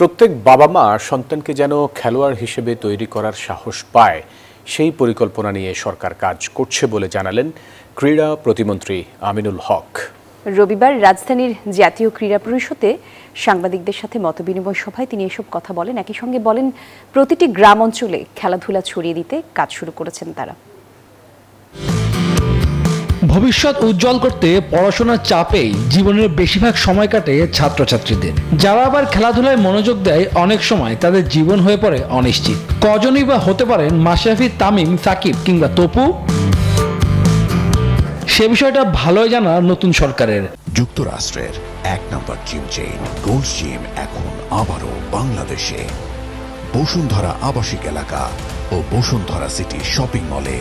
প্রত্যেক বাবা মা সন্তানকে যেন খেলোয়াড় হিসেবে তৈরি করার সাহস পায় সেই পরিকল্পনা নিয়ে সরকার কাজ করছে বলে জানালেন ক্রীড়া প্রতিমন্ত্রী আমিনুল হক। রবিবার রাজধানীর জাতীয় ক্রীড়া পরিষদে সাংবাদিকদের সাথে মতবিনিময় সভায় তিনি এসব কথা বলেন। একই সঙ্গে বলেন, প্রতিটি গ্রাম অঞ্চলে খেলাধুলা ছড়িয়ে দিতে কাজ শুরু করেছেন তারা। ভবিষ্যৎ উজ্জ্বল করতে পড়াশোনার চাপেই জীবনের বেশিরভাগ সময় কাটে ছাত্রছাত্রীদের। যারা আবার খেলাধুলায় মনোযোগ দেয়, অনেক সময় তাদের জীবন হয়ে পড়ে অনিশ্চিত। কজনই বা হতে পারেন মাশরাফি, তামিম, সাকিব কিংবা তপু? সে বিষয়টা ভালোই জানা নতুন সরকারের। যুক্তরাষ্ট্রের ১ নম্বর জিম চেইন গোল্ড জিম এখন আবারও বাংলাদেশে। বসুন্ধরা আবাসিক এলাকা ও বসুন্ধরা সিটি শপিং মলে।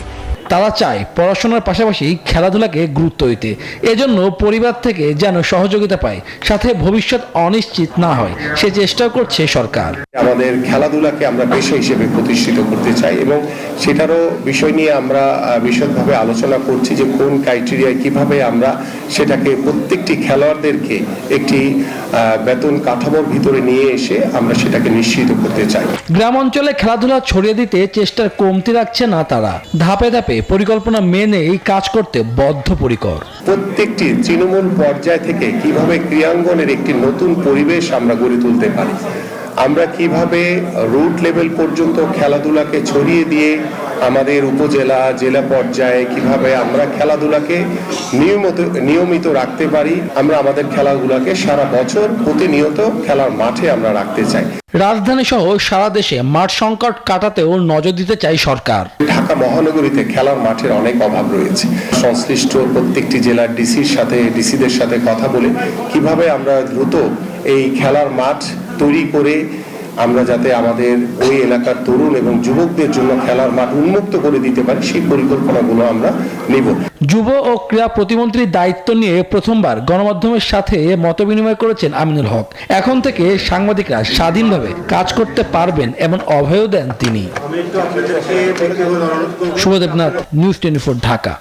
তারা চায় পড়াশোনার পাশাপাশি খেলাধুলাকে গুরুত্ব দিতে। এজন্য পরিবার থেকে যেন সহযোগিতা পায়, সাথে ভবিষ্যৎ অনিশ্চিত না হয় সে চেষ্টাও করছে সরকার। আমাদের খেলাধুলাকে আমরা পেশা হিসেবে প্রতিষ্ঠিত করতে চাই এবং সেটারও বিষয় নিয়ে আমরা বিশদভাবে আলোচনা করছি যে কোন ক্রাইটেরিয়ায় কিভাবে আমরা সেটাকে প্রত্যেকটি খেলোয়াড়দেরকে একটি বেতন কাঠামোর ভিতরে নিয়ে এসে আমরা সেটাকে নিশ্চিত করতে চাই। গ্রাম অঞ্চলে খেলাধুলা ছড়িয়ে দিতে চেষ্টার কমতি রাখছে না তারা। ধাপে ধাপে পরিকল্পনা মেনে এই কাজ করতে বদ্ধপরিকর। প্রত্যেকটি তৃণমূল পর্যায় থেকে কিভাবে ক্রীড়াঙ্গনের একটি নতুন পরিবেশ আমরা গড়ে তুলতে পারি, আমরা কিভাবে রুট লেভেল পর্যন্ত খেলাধুলাকে ছড়িয়ে দিয়ে আমাদের উপজেলা, জেলা পর্যায়ে কিভাবে আমরা খেলাধুলাকে নিয়মিত রাখতে পারি। আমরা আমাদের খেলাধুলাকে সারা বছর প্রতিনিয়ত খেলার মাঠে আমরা রাখতে চাই। রাজধানী সহ সারা দেশে মাঠ সংকট কাটাতেও নজর দিতে চাই সরকার। ঢাকা মহানগরীতে খেলার মাঠের অনেক অভাব রয়েছে। সংশ্লিষ্ট প্রত্যেকটি জেলার ডিসিদের সাথে কথা বলে কিভাবে আমরা দ্রুত এই খেলার মাঠ তৈরি করে আমরা যাতে আমাদের ওই এলাকার তরুণ এবং যুবকদের জন্য খেলার মাঠ উন্মুক্ত করে দিতে পারি, সেই পরিকল্পনাগুলো আমরা নেব। যুব ও ক্রীড়া প্রতিমন্ত্রীর দায়িত্ব নিয়ে প্রথমবার গণমাধ্যমের সাথে মতবিনিময় করেছেন আমিনুল হক। এখন থেকে সাংবাদিকরা স্বাধীনভাবে কাজ করতে পারবেন এমন অভয়ও দেন তিনি। শুভদেবনাথ, নিউজ 24, ঢাকা।